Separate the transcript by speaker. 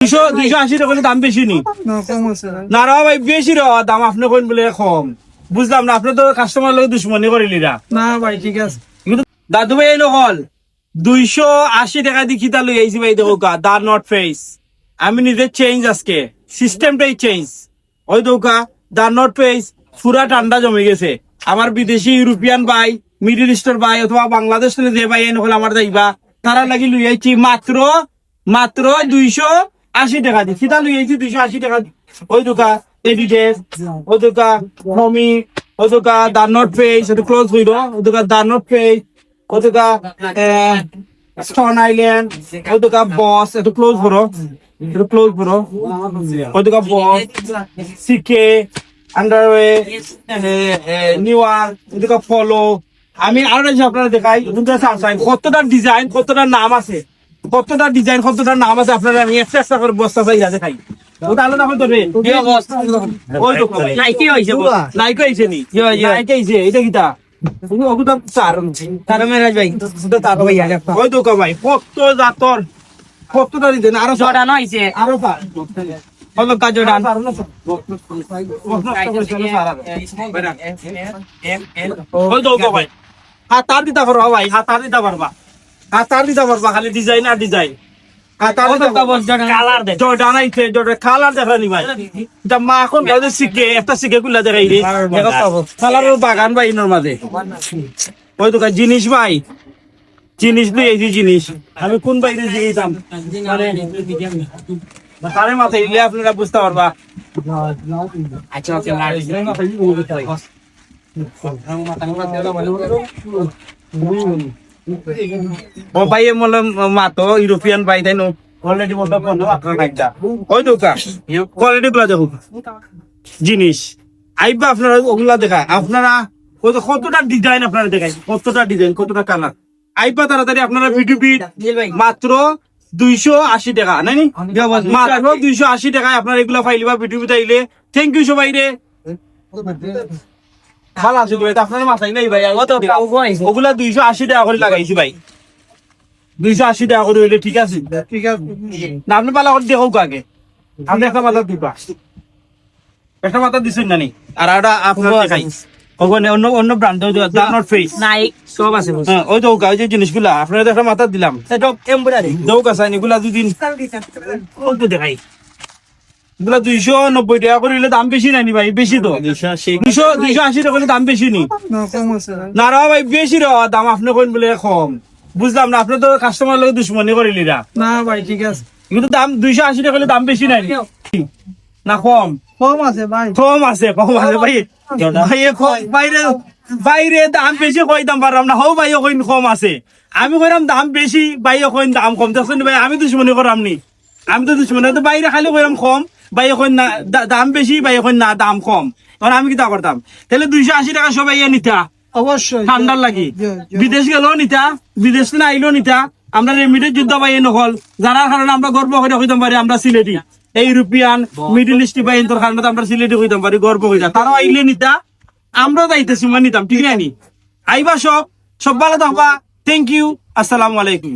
Speaker 1: 280 টাকা দাম বেশি নি না রা ভাই বেশি র দাম আপনি কইন বলে কম বুঝলাম না আপনি তো কাস্টমার লগে দুশ্মনী করিলিরা
Speaker 2: না ভাই ঠিক আছে
Speaker 1: কিন্তু দাদু ভাই এলো হল 280 টাকা দি খিতা লই আইছি ভাই দেখো কা দা নট ফেস আমি নিজে চেঞ্জ আজকে সিস্টেমটাই চেঞ্জ ওই দৌকা দা নট ফেস পুরা ঠান্ডা জমে গেছে আমার বিদেশি ইউরোপিয়ান ভাই মিডল ইস্টার ভাই অথবা বাংলাদেশ থেকে যে ভাই এনে হল আমার যাইবা তারা লাগি লই আইছি মাত্র 280 টাকা দি খিতা লই আইছি 280 টাকা ওই দোকা এডিডেস ওই দোকা হোমি ওই দোকা দা নট ফেস এটা ক্লোজ হইলো ওই দোকা দা নট ফেস ওই দোকা স্টোন আইল্যান্ড ওই দোকা বস এটা ক্লোজ করো ওই দোকা বস সিকে আন্ডারওয়ে নিউয়ার ওই দোকা ফলো আমি আরো আপনারা দেখাই কতটা ডিজাইন কতটা নাম আছে কতটা নাম আছে আপনারা আমি একটা করে বস্তা চাই দেখাই ওটা আলাদা হয়তো রে ওই তো নাইকি হইছে নি নাইকি হইছে এটা কিটা ওগুলো তার মেরাজ ভাই তার ভাই ওই তো ভাই কতটা দিন আরো জড়া হইছে আরো কত কাজ জড়া ওই তো ভাই হাতার দিতে পারবা ভাই হাতার দিতে পারবা খালি ডিজাইন আর ডিজাইন কালার দেখানি ভাই মা এখন একটা শিখে গুলা দেখাই রে কালারের বাগান ভাই ইনোর মাঝে ওই দোকান জিনিস ভাই জিনিস জিনিস আমি কোন বাইরে যেতাম তারে মাথায় ইলে আপনারা বুঝতে পারবা ও ভাই মনে মাতো ইউরোপিয়ান ভাই তাই অলরেডি মতো ওই দোকান কোয়ালিটি গুলা দেখো জিনিস আইবা আপনারা ওগুলা দেখা আপনারা কতটা ডিজাইন আপনারা দেখাই কতটা ডিজাইন কতটা কালার আইবা তাড়াতাড়ি আপনারা ভিডিও মাত্র 280 টাকা নাই মাত্র 280 টাকায় আপনারা এগুলা ফাইলিবা ভিডিও আইলে থ্যাংক ইউ সবাই রে ভালো আছে আপনার মাথায় নেই ভাই ওগুলা 280 টাকা করে লাগাইছি ভাই 280 টাকা করে হইলে ঠিক আছে না আপনি পালা করে দেখো আগে আপনি একটা মাথা দিবা একটা মাথা দিচ্ছেন না নি আর একটা আপনার দেখাই ওখানে অন্য ব্র্যান্ড নট ফেস নাইক সব আছে ওই তো ওই যে জিনিসগুলা আপনার একটা মাথা দিলাম দৌক আছে এগুলা দুদিন দেখাই এগুলা 290 টাকা করে দাম বেশি নাইনি ভাই বেশি তো 280 টাকা করে দাম বেশি নি না রা ভাই বেশি র দাম আপনি কইন বলে কম বুঝলাম না আপনি তো কাস্টমার লগে দুশ্মনী করিলিরা
Speaker 2: না ভাই ঠিক আছে
Speaker 1: কিন্তু দাম 280 টাকা করে দাম বেশি নাই না কম আছে ভাই ভাই বাইরে দাম বেশি কই দাম পারলাম না হও ভাই কইন কম আছে আমি কইরাম দাম বেশি ভাই কইন দাম কম দেখছেন ভাই আমি দুশ্মনী করাম নি আমি তো দুশ্মনী তো বাইরে খালি কইরাম কম ভাই কইন না দাম বেশি ভাই কইন না দাম কম তখন আমি কিতা করতাম তাহলে 280 টাকা সবাই নিতা
Speaker 2: অবশ্যই
Speaker 1: ঠান্ডার লাগি বিদেশ গেলেও নিতা বিদেশ না আইলেও নিতা আমরা রেমিডের যুদ্ধ পাই নহল যারা কারণে আমরা গর্ব করে হইতাম পারি আমরা সিলেটি ইউরোপিয়ান মিডল ইস্ট বাই তোর কারণে আমরা সিলেটি হইতাম পারি গর্ব হইতা তারাও আইলে নিতা আমরা যাইতেছি নিতাম ঠিক আছে আইবা সব ভালো থাকবা থ্যাংক ইউ আসসালামু আলাইকুম